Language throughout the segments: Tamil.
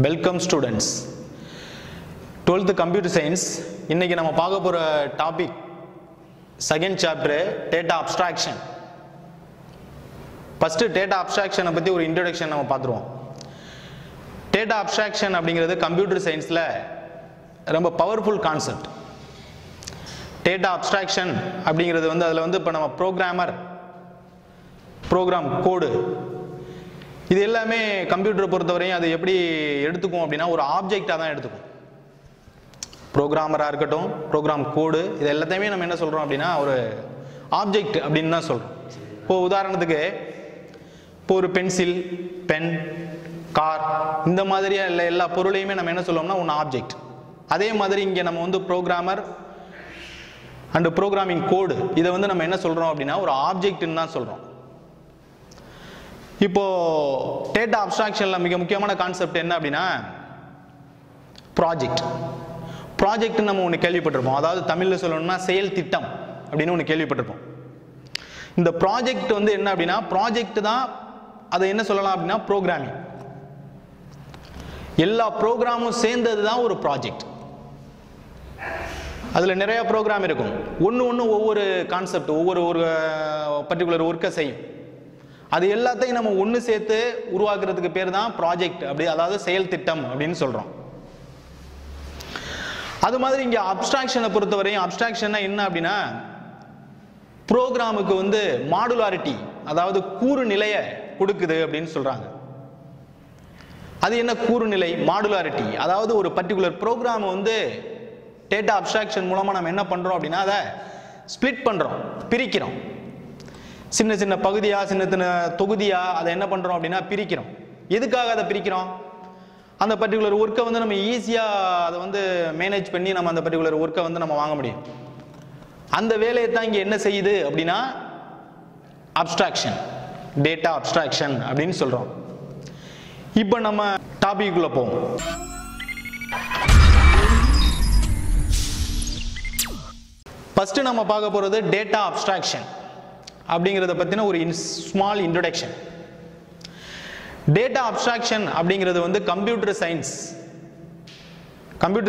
Welcome students. 12th computer science. இன்னைக்கு நம்ம பார்க்க போற topic second chapter data abstraction. First data abstraction பத்தி ஒரு இன்ட்ரோடக்ஷன் நம்ம பார்த்துருவோம். Data abstraction அப்படிங்கிறது கம்ப்யூட்டர் சயின்ஸ்ல ரொம்ப பவர்ஃபுல் கான்செப்ட். Data abstraction அப்படிங்கிறது அதுல இப்ப நம்ம ப்ரோக்ராம் கோடு இது எல்லாமே கம்ப்யூட்டர் பொறுத்தவரையும் அது எப்படி எடுத்துக்கும் அப்படின்னா ஒரு ஆப்ஜெக்டா தான் எடுத்துக்கும். ப்ரோக்ராமரா இருக்கட்டும், ப்ரோக்ராம் கோடு இது எல்லாத்தையுமே நம்ம என்ன சொல்றோம் அப்படின்னா ஒரு ஆப்ஜெக்ட் அப்படின்னு தான் சொல்றோம். இப்போ உதாரணத்துக்கு இப்போ ஒரு பென்சில், பென், கார் இந்த மாதிரியா எல்லா பொருளையுமே நம்ம என்ன சொல்லுவோம்னா ஒன்று ஆப்ஜெக்ட். அதே மாதிரி இங்கே நம்ம ப்ரோக்ராமர் அண்ட் ப்ரோக்ராமிங் கோடு இதை நம்ம என்ன சொல்றோம் அப்படின்னா ஒரு ஆப்ஜெக்ட்னு தான் சொல்றோம். இப்போ டேட்டா அப்ஸ்ட்ராக்ஷன்ல மிக முக்கியமான கான்செப்ட் என்ன அப்படின்னா ப்ராஜெக்ட். ப்ராஜெக்ட் நம்ம ஒன்று கேள்விப்பட்டிருப்போம், அதாவது தமிழ்ல சொல்லணும்னா செயல் திட்டம் அப்படின்னு ஒன்று கேள்விப்பட்டிருப்போம். இந்த ப்ராஜெக்ட் என்ன அப்படின்னா ப்ராஜெக்ட் தான் அதை என்ன சொல்லலாம் அப்படின்னா ப்ரோக்ராமிங். எல்லா ப்ரோக்ராமும் சேர்ந்தது தான் ஒரு ப்ராஜெக்ட். அதுல நிறைய ப்ரோக்ராம் இருக்கும், ஒன்று ஒவ்வொரு கான்செப்ட் ஒவ்வொரு பர்டிகுலர் ஒர்க்கை செய்யும். அது எல்லாத்தையும் நம்ம ஒன்று சேர்த்து உருவாக்குறதுக்கு பேர் தான் ப்ராஜெக்ட், அப்படி அதாவது செயல் திட்டம் அப்படின்னு சொல்றோம். அது மாதிரி இங்க அப்ஸ்ட்ராக்ஷனை பொறுத்தவரையும் அப்ஸ்ட்ராக்ஷன் என்ன அப்படின்னா ப்ரோக்ராமுக்கு மாடுலாரிட்டி, அதாவது கூறு நிலையை கொடுக்குது அப்படின்னு சொல்றாங்க. அது என்ன கூறு நிலை? மாடுலாரிட்டி. அதாவது ஒரு பர்டிகுலர் ப்ரோக்ராம் டேட்டா அப்ஸ்ட்ராக்ஷன் மூலமா நம்ம என்ன பண்றோம் அப்படின்னா அதை ஸ்பிளிட் பண்றோம், பிரிக்கிறோம். சின்ன சின்ன பகுதியா சின்ன சின்ன தொகுதியா அதை என்ன பண்றோம் அப்படின்னா பிரிக்கிறோம். எதுக்காக அதை பிரிக்கிறோம்? அந்த பர்டிகுலர் ஒர்க்கை நம்ம ஈஸியா அதை மேனேஜ் பண்ணி நம்ம அந்த பர்டிகுலர் ஒர்க்கை நம்ம வாங்க முடியும். அந்த வேலையை தான் இங்க என்ன செய்யுது அப்படின்னா அப்ஸ்ட்ராக்ஷன், டேட்டா அப்ஸ்ட்ராக்ஷன் அப்படின்னு சொல்றோம். இப்போ நம்ம டாபிக் உள்ள போவோம். ஃபர்ஸ்ட் நம்ம பார்க்க போறது டேட்டா அப்ஸ்ட்ராக்ஷன் அப்படிங்கிறத பத்தின ஒரு ஸ்மால் இன்ட்ரோடக்ஷன். டேட்டா அப்ஸ்ட்ராக்ஷன் அப்படிங்கிறது கம்ப்யூட்டர்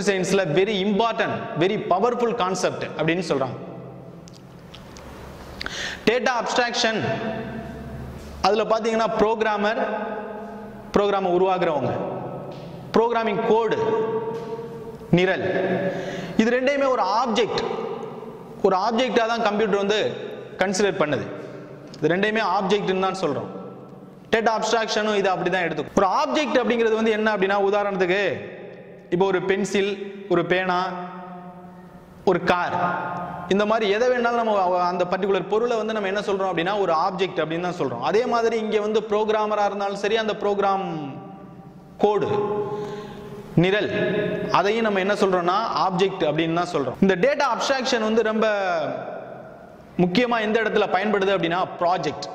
சயின்ஸ்ல very important, very powerful concept அப்படின்னு சொல்றாங்க. டேட்டா அப்ஸ்ட்ராக்ஷன் அதுல பாத்தீங்கன்னா ப்ரோக்ராமை உருவாக்குறவங்க, ப்ரோக்ராமிங் கோடு, நிரல், இது ரெண்டையுமே ஒரு ஆப்ஜெக்டா தான் கம்ப்யூட்டர் கன்சிடர் பண்ணுது. இது ரெண்டையுமே ஆப்ஜெக்ட்னு தான் சொல்றோம். டேட்டா அப்ஸ்ட்ராக்ஷனும் இது அப்படிதான் எடுத்துக்கும். ஒரு ஆப்ஜெக்ட் அப்படிங்கிறது என்ன அப்படின்னா உதாரணத்துக்கு இப்போ ஒரு பென்சில், ஒரு பேனா, ஒரு கார், இந்த மாதிரி எதை வேணாலும் நம்ம அந்த பர்டிகுலர் பொருளை நம்ம என்ன சொல்றோம் அப்படின்னா ஒரு ஆப்ஜெக்ட் அப்படின்னு தான் சொல்றோம். அதே மாதிரி இங்க ப்ரோக்ராமரா இருந்தாலும் சரி, அந்த ப்ரோக்ராம் கோடு, நிரல், அதையும் நம்ம என்ன சொல்றோம்னா ஆப்ஜெக்ட் அப்படின்னு தான் சொல்றோம். இந்த டேட்டா அப்ஸ்ட்ராக்ஷன் ரொம்ப முக்கியமா எந்த இடத்துல பயன்படுது அப்படின்னா ப்ராஜெக்ட்.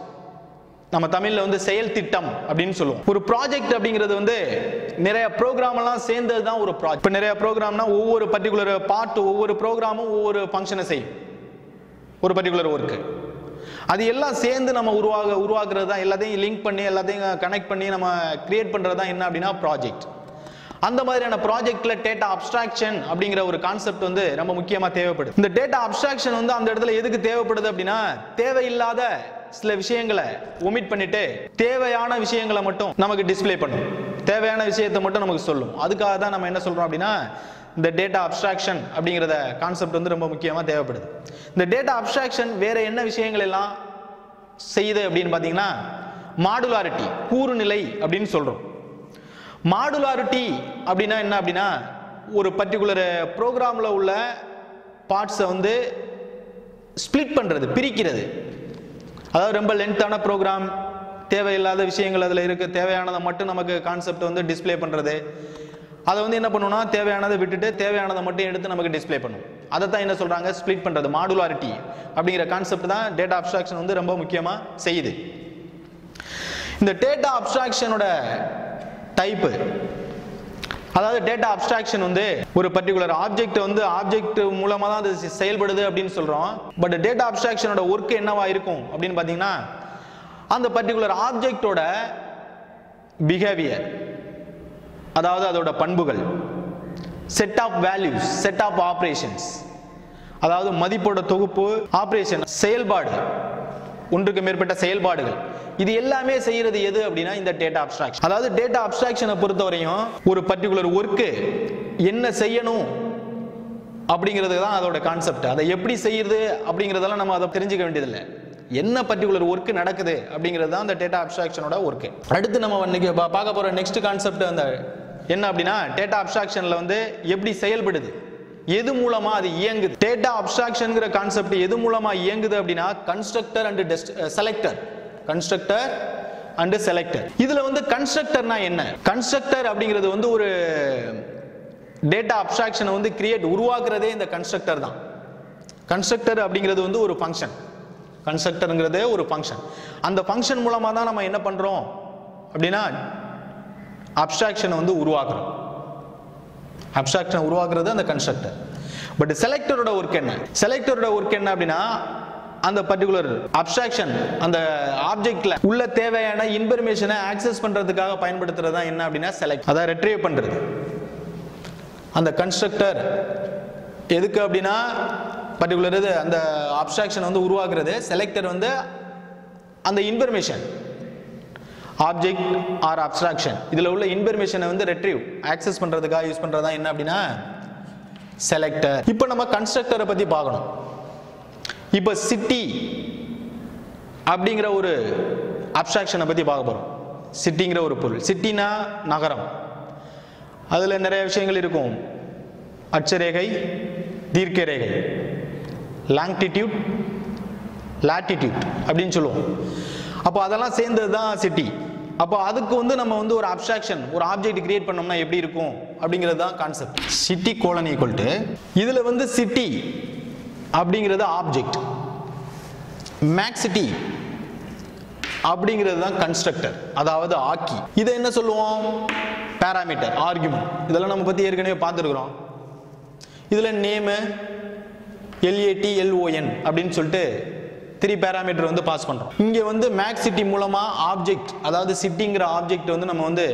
நம்ம தமிழ்ல செயல் திட்டம் அப்படின்னு சொல்லுவோம். ஒரு ப்ராஜெக்ட் அப்படிங்கிறது நிறைய ப்ரோக்ராம் எல்லாம் சேர்ந்தது தான் ஒரு ப்ராஜெக்ட். இப்போ நிறைய ப்ரோக்ராம்னா ஒவ்வொரு பர்டிகுலர் பார்ட், ஒவ்வொரு ப்ரோக்ராமும் ஒவ்வொரு ஃபங்க்ஷனை செய்யும், ஒரு பர்டிகுலர் ஒர்க்கு. அது எல்லாம் சேர்ந்து நம்ம உருவாக்குறது தான், எல்லாத்தையும் லிங்க் பண்ணி எல்லாத்தையும் கனெக்ட் பண்ணி நம்ம கிரியேட் பண்றது தான் என்ன அப்படின்னா ப்ராஜெக்ட். அந்த மாதிரியான ப்ராஜெக்ட்ல டேட்டா அப்ஸ்ட்ராக்ஷன் அப்படிங்கிற ஒரு கான்செப்ட் ரொம்ப முக்கியமா தேவைப்படுது. இந்த டேட்டா அப்ஸ்ட்ராக்ஷன் அந்த இடத்துல எதுக்கு தேவைப்படுது அப்படின்னா தேவையில்லாத சில விஷயங்களை ஒமிட் பண்ணிட்டு தேவையான விஷயங்களை மட்டும் நமக்கு டிஸ்ப்ளே பண்ணும், தேவையான விஷயத்தை மட்டும் நமக்கு சொல்லும். அதுக்காக தான் நம்ம என்ன சொல்றோம் அப்படின்னா இந்த டேட்டா அப்ஸ்ட்ராக்ஷன் அப்படிங்கிற கான்செப்ட் ரொம்ப முக்கியமா தேவைப்படுது. இந்த டேட்டா அப்ஸ்ட்ராக்ஷன் வேற என்ன விஷயங்கள் எல்லாம் செய்யுது அப்படின்னு பாத்தீங்கன்னா மாடுலாரிட்டி, கூறு நிலை அப்படின்னு சொல்றோம். மாடுலாரிட்டி அப்படின்னா என்ன அப்படின்னா ஒரு பர்டிகுலர் ப்ரோக்ராம்ல உள்ள பார்ட்ஸை ஸ்பிளிட் பண்றது, பிரிக்கிறது. அதாவது ரொம்ப லென்த்தான ப்ரோக்ராம், தேவையில்லாத விஷயங்கள் அதுல இருக்கு, தேவையானதை மட்டும் நமக்கு கான்செப்ட் டிஸ்ப்ளே பண்றது. அதை என்ன பண்ணுவோம்னா தேவையானதை விட்டுட்டு தேவையானதை மட்டும் எடுத்து நமக்கு டிஸ்ப்ளே பண்ணும். அதை தான் என்ன சொல்றாங்க ஸ்பிளிட் பண்றது, மாடுலாரிட்டி அப்படிங்கிற கான்செப்ட் தான் டேட்டா அப்ஸ்ட்ராக்ஷன் ரொம்ப முக்கியமா செய்யுது. இந்த டேட்டா அப்ஸ்ட்ராக்ஷனோட டைப், அதாவது டேட்டா அப்ஸ்ட்ராக்ஷன் ஒரு பர்டிகுலர் ஆப்ஜெக்ட் மூலமா தான் அது செயல்படுது அப்படின்னு சொல்றோம். பட் டேட்டா அப்ஸ்ட்ராக்ஷனோட ஒர்க் என்னவா இருக்கும் அப்படின்னு பாத்தீங்கன்னா அந்த பர்டிகுலர் ஆப்ஜெக்டோட பிஹேவியர், அதாவது அதோட பண்புகள், set of values, set of operations, அதாவது மதிப்போட தொகுப்பு, ஆபரேஷன் செயல்பாடு, ஒன்றுக்கு மேற்பட்ட செயல்பாடுகள், இது எல்லாமே செய்யறது எது அப்படின்னா இந்த டேட்டா அப்ஸ்ட்ராக்ஷன். அதாவது டேட்டா அப்ஸ்ட்ராக்ஷனை பொறுத்தவரையும் ஒரு பர்டிகுலர் ஒர்க்கு என்ன செய்யணும் அப்படிங்கிறது தான் அதோட கான்செப்ட். அதை எப்படி செய்யுது அப்படிங்கிறதெல்லாம் நம்ம அதை தெரிஞ்சுக்க வேண்டியதில்லை. என்ன பர்டிகுலர் ஒர்க் நடக்குது அப்படிங்கிறது தான் அந்த டேட்டா அப்ஸ்ட்ராக்ஷனோட ஒர்க். அடுத்து நம்ம இன்னைக்கு பார்க்க போற நெக்ஸ்ட் கான்செப்ட் அந்த என்ன அப்படின்னா டேட்டா அப்ஸ்ட்ராக்ஷன்ல வந்து எப்படி செயல்படுது, எது மூலமா அது இயங்குது. டேட்டா அப்ஸ்ட்ராக்ஷன்ங்கிற கான்செப்ட் எது மூலமா இயங்குது அப்படின்னா constructor and selector, constructor and selector. இதுல வந்து கன்ஸ்ட்ரக்டர்னா என்ன? கன்ஸ்ட்ரக்டர் அப்படிங்கிறது வந்து ஒரு டேட்டா அப்ஸ்ட்ராக்ஷனை வந்து கிரியேட் உருவாக்குறதே இந்த கன்ஸ்ட்ரக்டர் தான். கன்ஸ்ட்ரக்டர் அப்படிங்கிறது வந்து ஒரு ஃபங்க்ஷன், கன்ஸ்ட்ரக்டர்ங்கிறதே ஒரு ஃபங்க்ஷன். அந்த ஃபங்க்ஷன் மூலமா தான் நம்ம என்ன பண்றோம் அப்படின்னா அப்ஸ்ட்ராக்ஷனை வந்து உருவாக்குறோம். அப்ஸ்ட்ராக்ஷனை உருவாக்குறது அந்த கன்ஸ்ட்ரக்டர். பட் செலக்டரோட ஒர்க் என்ன? செலக்டரோட ஒர்க் என்ன அப்படின்னா அந்த பர்டிகுலர் அப்ஸ்ட்ராக்ஷன் அந்த ஆப்ஜெக்ட்ல உள்ள தேவையான இன்ஃபர்மேஷனை ஆக்சஸ் பண்றதுக்காக பயன்படுத்துறது தான் என்ன அப்படின்னா செலக்ட், அதை ரெட்ரீவ் பண்றது. அந்த கன்ஸ்ட்ரக்டர் எதுக்கு அப்படின்னா பர்டிகுலர் அந்த அப்ஸ்ட்ராக்ஷன் வந்து உருவாக்குறது. செலக்டர் வந்து அந்த இன்ஃபர்மேஷன் ஆப்ஜெக்ட் ஆர் அப்ஸ்ட்ராக்ஷன் இதுல உள்ள இன்ஃபர்மேஷனை வந்து ரெட்ரீவ் ஆக்சஸ் பண்றதுக்காக யூஸ் பண்றதா என்ன அப்படின்னா செலக்டர். இப்போ நம்ம கன்ஸ்ட்ரக்டரை பத்தி பார்க்கணும். இப்போ சிட்டி அப்படிங்கிற ஒரு அப்ஸ்ட்ராக்ஷனை பத்தி பார்க்க போறோம். சிட்டிங்கிற ஒரு பொருள், சிட்டினா நகரம், அதுல நிறைய விஷயங்கள் இருக்கும். அட்சரேகை, தீர்க்க ரேகை, லாங்கிடியூட், லாட்டிடியூட் அப்படின்னு சொல்லுவோம். அப்போ அதெல்லாம் சேர்ந்தது தான் சிட்டி. அப்போ அதுக்கு வந்து நம்ம வந்து ஒரு அப்ஸ்ட்ராக்ஷன் ஒரு ஆப்ஜெக்ட் கிரியேட் பண்ணோம்னா எப்படி இருக்கும் அப்படிங்கிறது தான் concept. City colon equal to இதுல வந்து சிட்டி அப்படிங்கிறது ஆப்ஜெக்ட், மேக்சிட்டி அப்படிங்கிறது தான் கன்ஸ்ட்ரக்டர், அதாவது ஆக்கி. இதை என்ன சொல்லுவோம்? Parameter, argument. இதெல்லாம் நம்ம பத்தி ஏற்கனவே பார்த்துருக்கிறோம். இதுல நேமு LAT LON அப்படின்னு சொல்லிட்டு 3 பேராமீட்டர் வந்து பாஸ் பண்றோம். இங்க வந்து மேக்சிட்டி மூலமா ஆப்ஜெக்ட், அதாவது சிட்டிங்கிற ஆப்ஜெக்ட் வந்து நம்ம வந்து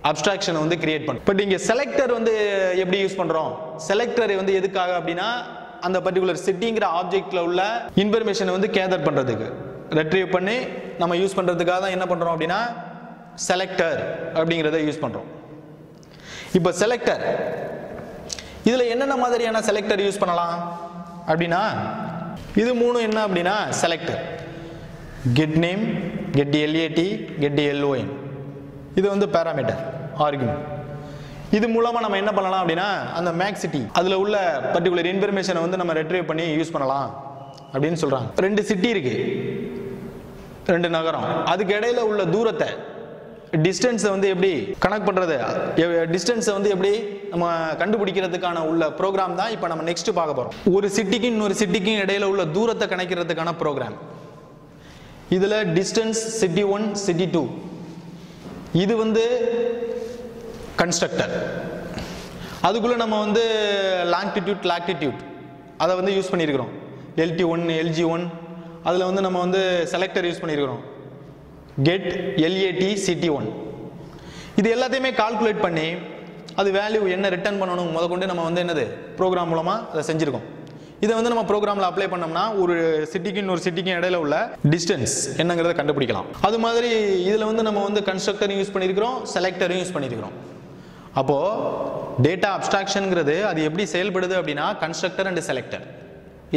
அப்ஸ்ட்ராக்ஷனை வந்து கிரியேட் பண்றோம். பட் இங்க செலக்டர் வந்து எப்படி யூஸ் பண்றோம்? செலக்டர் வந்து எதுக்காக அப்படின்னா அந்த பர்டிகுலர் சிட்டிங்கிற ஆப்ஜெக்ட்ல உள்ள இன்ஃபர்மேஷனை வந்து கேதர் பண்றதுக்கு, ரெட்ரீவ் பண்ணி நம்ம யூஸ் பண்றதுக்காக தான் என்ன பண்றோம் அப்படின்னா செலக்டர் அப்படிங்கிறத யூஸ் பண்றோம். இப்போ செலக்டர் இதுல என்னென்ன மாதிரியான செலக்டர் யூஸ் பண்ணலாம் அப்படின்னா இது மூணு என்ன அப்படின்னா selector. Get name, get LAT, get LON. இது வந்து பேராமீட்டர், ஆர்குமெண்ட். இது மூலமா நம்ம என்ன பண்ணலாம் அப்படின்னா அந்த மேக்சிட்டி அதுல உள்ள பர்டிகுலர் இன்ஃபர்மேஷனை வந்து நம்ம ரெட்ரீவ் பண்ணி யூஸ் பண்ணலாம் அப்படின்னு சொல்றாங்க. 2 சிட்டி இருக்கு, 2 நகரம், அதுக்கு இடையில உள்ள தூரத்தை டிஸ்டன்ஸை வந்து எப்படி கனெக்ட் பண்றது, டிஸ்டன்ஸை வந்து எப்படி நம்ம கண்டுபிடிக்கிறதுக்கான உள்ள ப்ரோக்ராம் தான் இப்போ நம்ம நெக்ஸ்ட் பார்க்க போறோம். ஒரு சிட்டிக்கும் இன்னொரு சிட்டிக்கும் இடையில உள்ள தூரத்தை கணக்கிறதுக்கான ப்ரோக்ராம். இதுல டிஸ்டன்ஸ் சிட்டி 1 சிட்டி 2 இது வந்து கன்ஸ்ட்ரக்டர். அதுக்குள்ள நம்ம வந்து லாங்கிடியூட் லாட்டிடியூட் அதை வந்து யூஸ் பண்ணியிருக்கிறோம். LT1 LG1 அதுல வந்து நம்ம வந்து செலக்டர் யூஸ் பண்ணியிருக்கிறோம். கெட் LAT CT1 இது எல்லாத்தையுமே கால்குலேட் பண்ணி அது வேல்யூ என்ன ரிட்டர்ன் பண்ணணும் முதற்கொண்டு நம்ம வந்து என்னது ப்ரோக்ராம் மூலமா அதை செஞ்சிருக்கோம். இதை வந்து நம்ம ப்ரோக்ராம்ல அப்ளை பண்ணோம்னா ஒரு சிட்டிக்கு இன்னொரு சிட்டிக்கும் இடையில உள்ள டிஸ்டன்ஸ் என்னங்கிறத கண்டுபிடிக்கலாம். அது மாதிரி இதுல வந்து நம்ம வந்து கன்ஸ்ட்ரக்டரையும் யூஸ் பண்ணியிருக்கிறோம், செலக்டரையும் யூஸ் பண்ணியிருக்கிறோம். அப்போ டேட்டா அப்ஸ்ட்ராக்ஷன்ங்கிறது அது எப்படி செயல்படுது அப்படின்னா கன்ஸ்ட்ரக்டர் அண்ட் செலக்டர்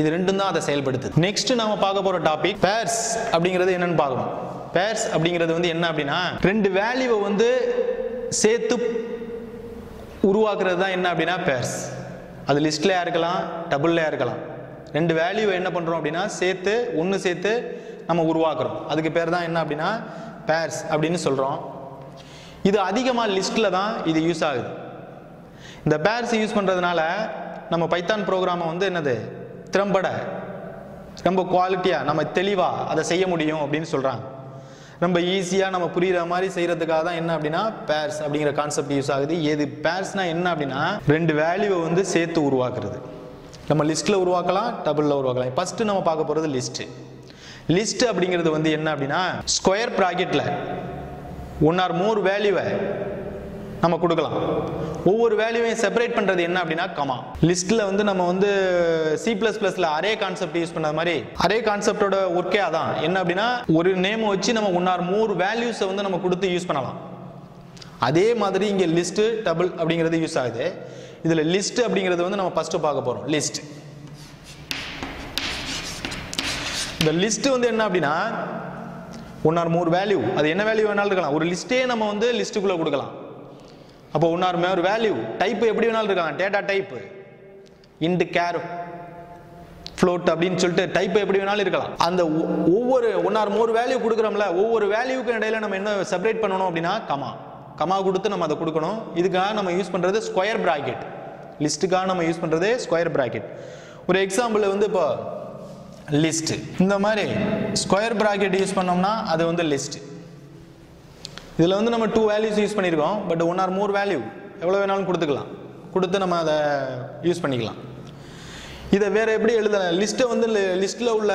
இது ரெண்டும் தான் அதை செயல்படுத்துது. நெக்ஸ்ட் நாம பார்க்க போற டாபிக் பேர்ஸ் அப்படிங்கிறது என்னன்னு பார்க்கணும். பேர்ஸ் அப்படிங்கிறது வந்து என்ன அப்படின்னா 2 வேல்யூவை வந்து சேர்த்து உருவாக்குறது தான் என்ன அப்படின்னா பேர்ஸ். அது லிஸ்ட்லயா இருக்கலாம், டபுள்லயா இருக்கலாம். 2 வேல்யூவை என்ன பண்றோம் அப்படின்னா சேர்த்து ஒன்று சேர்த்து நம்ம உருவாக்குறோம். அதுக்கு பேர் தான் என்ன அப்படின்னா பேர்ஸ் அப்படின்னு சொல்றோம். இது அதிகமாக லிஸ்ட்ல தான் இது யூஸ் ஆகுது. இந்த பேர்ஸ் யூஸ் பண்றதுனால நம்ம பைத்தான் ப்ரோக்ராமை வந்து என்னது திறம்பட ரொம்ப குவாலிட்டியா நம்ம தெளிவா அதை செய்ய முடியும் அப்படின்னு சொல்றாங்க. ரொம்ப ஈஸியா நம்ம புரியுற மாதிரி செய்யறதுக்காக தான் என்ன அப்படின்னா பேர்ஸ் அப்படிங்கிற கான்செப்ட் யூஸ் ஆகுது. எது பேர்ஸ்னா என்ன அப்படின்னா 2 வேல்யூவை வந்து சேர்த்து உருவாக்குறது. நம்ம லிஸ்ட்ல உருவாக்கலாம், டபுள்ல உருவாக்கலாம். ஃபர்ஸ்ட் நம்ம பார்க்க போறது லிஸ்ட். லிஸ்ட் அப்படிங்கிறது வந்து என்ன அப்படின்னா ஸ்கொயர் பிராக்கெட்ல 1 or more வேல்யூவை நம்ம கொடுக்கலாம். ஒவ்வொரு வேல்யூவையும் செப்பரேட் பண்றது என்ன அப்படின்னா கமா. லிஸ்ட்ல வந்து நம்ம வந்து C++ல அரே கான்செப்ட் யூஸ் பண்ண மாதிரி அரே கான்செப்டோட ஒர்க்கே அதான். என்ன அப்படின்னா ஒரு நேம் வச்சு நம்ம 1 or more வேல்யூஸை வந்து நம்ம கொடுத்து யூஸ் பண்ணலாம். அதே மாதிரி இங்க லிஸ்ட் டபுள் அப்படிங்கிறது யூஸ் ஆகுது. இதுல லிஸ்ட் அப்படிங்கிறது வந்து நம்ம ஃபர்ஸ்ட் பார்க்க போறோம். லிஸ்ட், இந்த லிஸ்ட் வந்து என்ன அப்படின்னா 1 or more வேல்யூ, அது என்ன வேல்யூ வேணாலும் இருக்கலாம். ஒரு லிஸ்டே நம்ம வந்து லிஸ்ட்டுக்குள்ள கொடுக்கலாம். அப்போ 1 or more வேல்யூ டைப் எப்படி வேணாலும் இருக்கலாம். Data type int care float அப்படின்னு சொல்லிட்டு டைப் எப்படி வேணாலும் இருக்கலாம். அந்த ஒவ்வொரு 1 or more வேல்யூ கொடுக்குறோம்ல, ஒவ்வொரு வேல்யூக்கு இடையில நம்ம என்ன செப்பரேட் பண்ணணும் அப்படின்னா கமா. கமா கொடுத்து நம்ம அதை கொடுக்கணும். இதுக்காக நம்ம யூஸ் பண்றது ஸ்கொயர் பிராக்கெட். லிஸ்ட்டுக்காக நம்ம யூஸ் பண்றது ஸ்கொயர் பிராக்கெட். ஒரு எக்ஸாம்பிள் வந்து இப்போ லிஸ்ட் இந்த மாதிரி ஸ்கொயர் பிராக்கெட் யூஸ் பண்ணோம்னா அது வந்து லிஸ்ட். இதில் வந்து நம்ம 2 வேல்யூஸ் யூஸ் பண்ணியிருக்கோம். பட் 1 or more வேல்யூ எவ்வளோ வேணாலும் கொடுத்துக்கலாம். கொடுத்து நம்ம அதை யூஸ் பண்ணிக்கலாம். இதை வேற எப்படி எழுதலாம்? லிஸ்ட்டை வந்து லிஸ்ட்டில் உள்ள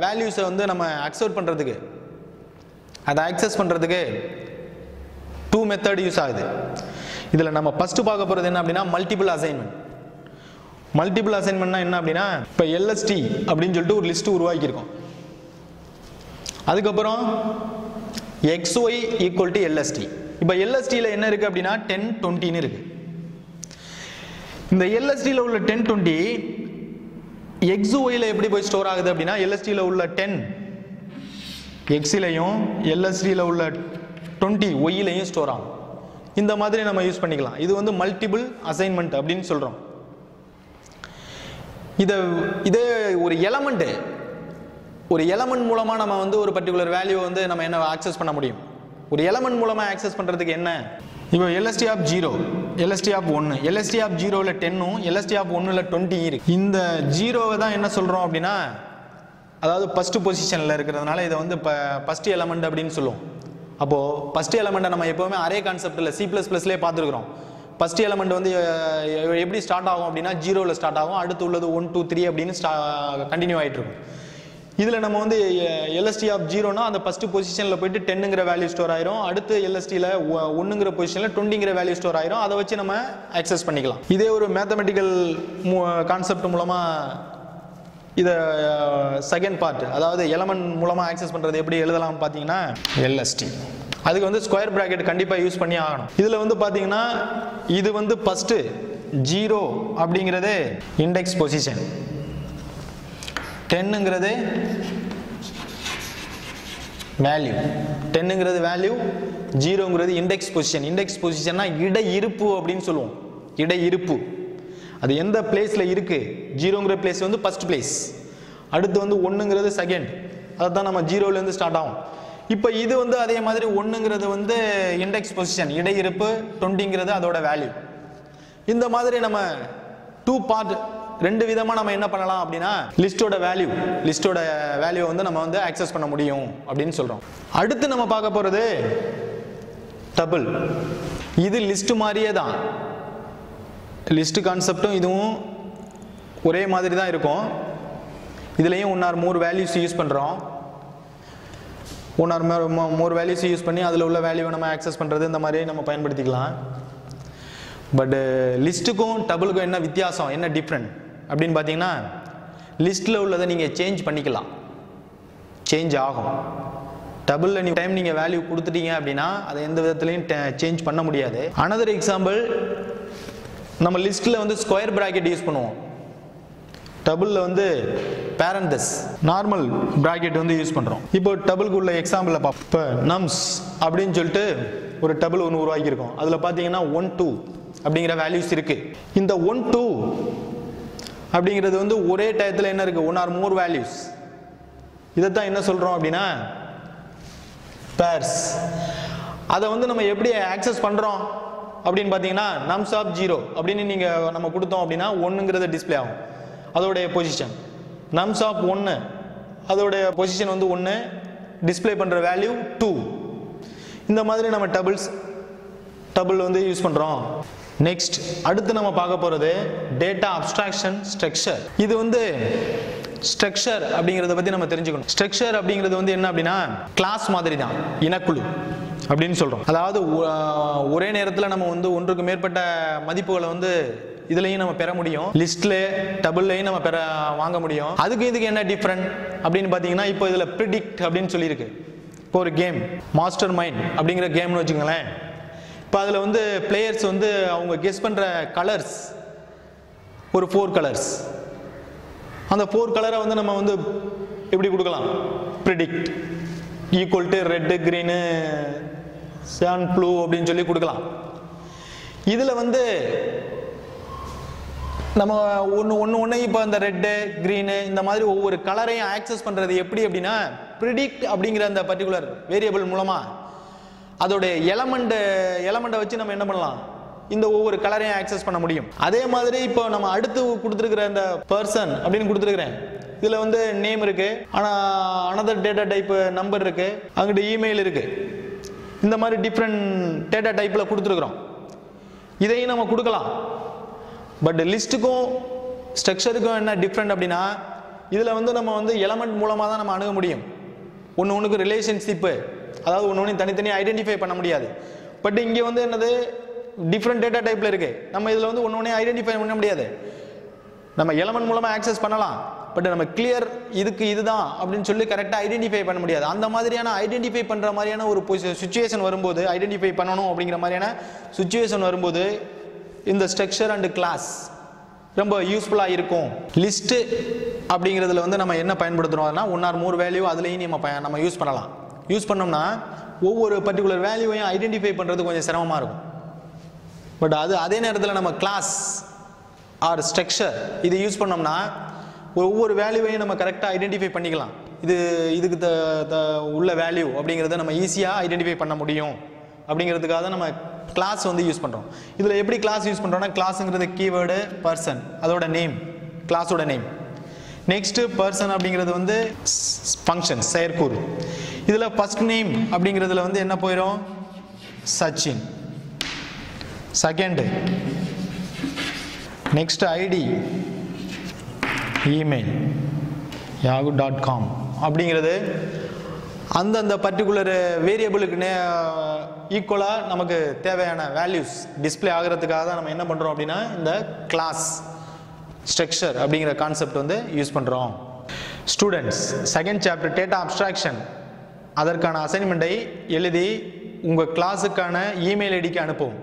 வேல்யூஸை வந்து நம்ம அக்செப்ட் பண்ணுறதுக்கு, அதை ஆக்சஸ் பண்ணுறதுக்கு 2 மெத்தட் யூஸ் ஆகுது. இதில் நம்ம ஃபர்ஸ்ட் பார்க்க போகிறது என்ன அப்படின்னா மல்டிபிள் அசைன்மெண்ட். மல்டிபிள் அசைன்மெண்ட்னா என்ன அப்படின்னா இப்போ LST அப்படின்னு சொல்லிட்டு ஒரு லிஸ்ட் உருவாக்கியிருக்கோம். அதுக்கப்புறம் XY ஈக்குவல் டு LST. இப்போ LSTல என்ன இருக்கு அப்படின்னா 10, 20ன்னு இருக்கு. இந்த LSTல உள்ள 10, 20 XYல எப்படி போய் ஸ்டோர் ஆகுது அப்படின்னா LSTல உள்ள 10 Xலையும் LSTல உள்ள 20 Yலையும் ஸ்டோர் ஆகும். இந்த மாதிரி நம்ம யூஸ் பண்ணிக்கலாம். இது வந்து மல்டிபிள் அசைன்மெண்ட் அப்படின்னு சொல்றோம். இதே ஒரு எலமெண்ட் மூலமா நம்ம வந்து ஒரு பர்டிகுலர் வேல்யூ வந்து நம்ம என்ன ஆக்சஸ் பண்ண முடியும். ஒரு எலமெண்ட் மூலமா ஆக்சஸ் பண்றதுக்கு என்ன, இப்போ LST of 0, LST of 1, LST of 0ல 10ம் LST ஆஃப் 1ல 20 இருக்கு. இந்த 0வை தான் என்ன சொல்றோம் அப்படின்னா அதாவது ஃபர்ஸ்ட் பொசிஷன்ல இருக்கிறதுனால இதை வந்து ஃபர்ஸ்ட் எலமெண்ட் அப்படின்னு சொல்லுவோம். அப்போ ஃபர்ஸ்ட் எலமெண்ட்டை நம்ம எப்பவுமே அரே கான்செப்ட்ல C++லேயே பார்த்துருக்கிறோம். ஃபர்ஸ்ட் எலமெண்ட் வந்து எப்படி ஸ்டார்ட் ஆகும் அப்படின்னா 0ல ஸ்டார்ட் ஆகும். அடுத்து உள்ளது 1, 2, 3 அப்படின்னு கண்டினியூ ஆகிட்டு இருக்கும். இதில் நம்ம வந்து LST ஆஃப் 0னா அந்த ஃபர்ஸ்ட் பொசிஷனில் போயிட்டு 10ங்கிற வேல்யூ ஸ்டோர் ஆயிரும். அடுத்து LSTல 1ங்கிற பொசிஷனில் 20ங்கிற வேல்யூ ஸ்டோர் ஆயிரும். அதை வச்சு நம்ம ஆக்சஸ் பண்ணிக்கலாம். இதே ஒரு மேத்தமெட்டிக்கல் கான்செப்ட் மூலமாக இதை செகண்ட் பார்ட், அதாவது எலமெண்ட் மூலமாக ஆக்சஸ் பண்ணுறது எப்படி எழுதலாம் பார்த்தீங்கன்னா LST. அதுக்கு வந்து ஸ்கொயர் பிராக்கெட் கண்டிப்பாக யூஸ் பண்ணி ஆகணும். இதில் வந்து பார்த்தீங்கன்னா இது வந்து ஃபர்ஸ்ட் 0 அப்படிங்கிறது இண்டெக்ஸ் பொசிஷன், 10ங்கிறது வேல்யூ, 10ங்கிறது வேல்யூ, 0ங்கிறது இண்டெக்ஸ் பொசிஷன். இண்டெக்ஸ் பொசிஷன்னா இடை இருப்பு அப்படின்னு சொல்லுவோம். இடை இருப்பு அது எந்த பிளேஸ்ல இருக்கு, 0ங்கிற பிளேஸ் வந்து ஃபர்ஸ்ட் பிளேஸ், அடுத்து வந்து 1ங்கிறது செகண்ட், அதை தான் நம்ம 0லேருந்து ஸ்டார்ட் ஆகும். இப்போ இது வந்து அதே மாதிரி 1ங்கிறது வந்து இண்டெக்ஸ் பொசிஷன் இடையிருப்பு, 20ங்கிறது அதோட வேல்யூ. இந்த மாதிரி நம்ம 2 பார்ட் 2 விதமா நம்ம என்ன பண்ணலாம் அப்படின்னா லிஸ்டோட வேல்யூ வந்து நம்ம வந்து ஆக்சஸ் பண்ண முடியும் அப்படின்னு சொல்றோம். அடுத்து நம்ம பார்க்க போறது டபுள். இது லிஸ்ட் மாதிரியே தான். லிஸ்ட் கான்செப்டும் இதுவும் ஒரே மாதிரி தான் இருக்கும். இதுலயும் 1 or more வேல்யூஸ் யூஸ் பண்றோம். 1 or more வேல்யூஸ் யூஸ் பண்ணி அதில் உள்ள வேல்யூவை நம்ம ஆக்சஸ் பண்ணுறது இந்த மாதிரி நம்ம பயன்படுத்திக்கலாம். பட் லிஸ்ட்டுக்கும் டபுளுக்கும் என்ன வித்தியாசம், என்ன டிஃப்ரெண்ட் அப்படின்னு பார்த்தீங்கன்னா லிஸ்ட்டில் உள்ளதை நீங்கள் சேஞ்ச் பண்ணிக்கலாம், சேஞ்ச் ஆகும். டபுளில் டைம் நீங்கள் வேல்யூ கொடுத்துட்டீங்க அப்படின்னா அதை எந்த விதத்துலையும் சேஞ்ச் பண்ண முடியாது. அனதர் எக்ஸாம்பிள், நம்ம லிஸ்ட்டில் வந்து ஸ்கொயர் பிராக்கெட் யூஸ் பண்ணுவோம். டபுளில் வந்து பேரந்தஸ் நார்மல் பிராக்கெட் வந்து யூஸ் பண்ணுறோம். இப்போ டபுளுக்கு உள்ள எக்ஸாம்பிளை பார்ப்போம். இப்போ நம்ஸ் அப்படின்னு சொல்லிட்டு ஒரு டபுள் ஒன்று உருவாக்கியிருக்கோம். அதில் பார்த்தீங்கன்னா 1, 2 அப்படிங்கிற வேல்யூஸ் இருக்கு. இந்த 1, 2 அப்படிங்கிறது வந்து ஒரே டயத்தில் என்ன இருக்கு, 1 or more வேல்யூஸ். இதைத்தான் என்ன சொல்கிறோம் அப்படின்னா பேர்ஸ். அதை வந்து நம்ம எப்படி ஆக்சஸ் பண்ணுறோம் அப்படின்னு பார்த்தீங்கன்னா நம்ஸ் ஆஃப் 0 அப்படின்னு நீங்கள் நம்ம கொடுத்தோம் அப்படின்னா 1ங்கிறது டிஸ்பிளே ஆகும், அதோடைய பொசிஷன். நம்ஸ் ஆஃப் 1 அதோடைய பொசிஷன் வந்து 1, டிஸ்பிளே பண்ணுற வேல்யூ 2. இந்த மாதிரி நம்ம டபுள் வந்து யூஸ் பண்ணுறோம். நெக்ஸ்ட் அடுத்து நம்ம பார்க்க போகிறது டேட்டா அப்ஸ்ட்ராக்ஷன் ஸ்ட்ரக்சர். இது வந்து ஸ்ட்ரக்சர் அப்படிங்கிறத பற்றி நம்ம தெரிஞ்சுக்கணும். ஸ்ட்ரக்சர் அப்படிங்கிறது வந்து என்ன அப்படின்னா கிளாஸ் மாதிரி தான், இனக்குழு. அப்படின்னு சொல்றோம். அதாவது ஒரே நேரத்தில் நம்ம வந்து ஒன்றுக்கு மேற்பட்ட மதிப்புகளை வந்து இதுலயும் நம்ம பெற முடியும், லிஸ்ட்ல டபுள்லையும் நம்ம வாங்க முடியும். அதுக்கு இதுக்கு என்ன டிஃபரெண்ட் அப்படின்னு பார்த்தீங்கன்னா, இப்போ இதுல ப்ரிடிக்ட் அப்படின்னு சொல்லியிருக்கு. இப்போ ஒரு கேம் மாஸ்டர் மைண்ட் அப்படிங்கிற கேம்னு வச்சுக்கோங்களேன். இப்போ அதில் வந்து பிளேயர்ஸ் வந்து அவங்க கெஸ் பண்ணுற கலர்ஸ் ஒரு 4 கலர்ஸ். அந்த 4 கலரை வந்து நம்ம வந்து எப்படி கொடுக்கலாம், predict equal to red green cyan blue அப்படின்னு சொல்லி கொடுக்கலாம். இதில் வந்து நம்ம ஒன்று இப்போ இந்த ரெட்டு கிரீனு இந்த மாதிரி ஒவ்வொரு கலரையும் ஆக்சஸ் பண்ணுறது எப்படி அப்படின்னா, ப்ரிடிக்ட் அப்படிங்கிற அந்த பர்டிகுலர் வேரியபிள் மூலமாக அதோடைய எலமெண்ட்டை வச்சு நம்ம என்ன பண்ணலாம், இந்த ஒவ்வொரு கலரையும் ஆக்சஸ் பண்ண முடியும். அதே மாதிரி இப்போ நம்ம அடுத்து கொடுத்துருக்கிற இந்த பர்சன் அப்படின்னு கொடுத்துருக்கிறேன். இதில் வந்து நேம் இருக்கு, ஆனால் அனதர் டேட்டா டைப் நம்பர் இருக்கு, அங்கிட்ட இமெயில் இருக்கு. இந்த மாதிரி டிஃப்ரெண்ட் டேட்டா டைப்பில் கொடுத்துருக்குறோம். இதையும் நம்ம கொடுக்கலாம். பட் லிஸ்ட்டுக்கும் ஸ்ட்ரக்சருக்கும் என்ன டிஃப்ரெண்ட் அப்படின்னா, இதில் வந்து நம்ம வந்து எலமெண்ட் மூலமாக தான் நம்ம அணுக முடியும். ஒன்றுக்கு ரிலேஷன்ஷிப்பு, அதாவது ஒன்று தனித்தனியாக ஐடென்டிஃபை பண்ண முடியாது. பட் இங்கே வந்து என்னது, டிஃப்ரெண்ட் டேட்டா டைப்பில் இருக்குது. நம்ம இதில் வந்து ஒன்று ஐடென்டிஃபை பண்ண முடியாது. நம்ம எலமெண்ட் மூலமாக ஆக்சஸ் பண்ணலாம், பட் நம்ம கிளியர் இதுக்கு இதுதான் அப்படின்னு சொல்லி கரெக்டாக ஐடென்டிஃபை பண்ண முடியாது. அந்த மாதிரியான ஐடென்டிஃபை பண்ணுற மாதிரியான ஒரு சுச்சுவேஷன் வரும்போது, ஐடென்டிஃபை பண்ணணும் அப்படிங்கிற மாதிரியான சுச்சுவேஷன் வரும்போது இந்த ஸ்ட்ரக்சர் அண்ட் கிளாஸ் ரொம்ப யூஸ்ஃபுல்லாக இருக்கும். லிஸ்ட்டு அப்படிங்கிறதுல வந்து நம்ம என்ன பயன்படுத்துகிறோம்னா, 1 or more வேல்யூ அதுலேயும் நம்ம யூஸ் பண்ணலாம். யூஸ் பண்ணோம்னா ஒவ்வொரு பர்டிகுலர் வேல்யூவையும் ஐடென்டிஃபை பண்ணுறது கொஞ்சம் சிரமமாக இருக்கும். பட் அதே நேரத்தில் நம்ம கிளாஸ் ஆர் ஸ்ட்ரக்சர் இது யூஸ் பண்ணோம்னா ஒவ்வொரு வேல்யூவையும் நம்ம கரெக்டாக ஐடென்டிஃபை பண்ணிக்கலாம். இதுக்கு உள்ள வேல்யூ அப்படிங்கிறத நம்ம ஈஸியாக ஐடென்டிஃபை பண்ண முடியும். அப்படிங்கிறதுக்காக தான் நம்ம கிளாஸ் வந்து யூஸ் பண்ணுறோம். இதில் எப்படி கிளாஸ் யூஸ் பண்ணுறோம்னா, கிளாஸுங்கிறது கீவேர்டு பர்சன், அதோட நேம், கிளாஸோட நேம். நெக்ஸ்ட் பர்சன் அப்படிங்கிறது வந்து ஃபங்க்ஷன், செயற்கூறு. இதில் ஃபர்ஸ்ட் நேம் அப்படிங்கிறதுல வந்து என்ன போயிடும், Sachin. Second next ID, email yahoo.com அப்படிங்கிறது அந்தந்த பர்டிகுலர் வேரியபிளுக்கு ஈக்குவலாக நமக்கு தேவையான வேல்யூஸ் டிஸ்பிளே ஆகிறதுக்காக தான் நம்ம என்ன பண்ணுறோம் அப்படின்னா, இந்த கிளாஸ் ஸ்ட்ரக்சர் அப்படிங்கிற கான்செப்ட் வந்து யூஸ் பண்ணுறோம். Students, second chapter data abstraction, அதற்கான அசைன்மெண்ட்டை எழுதி உங்கள் கிளாஸுக்கான இமெயில் ஐடிக்கு அனுப்புவோம்.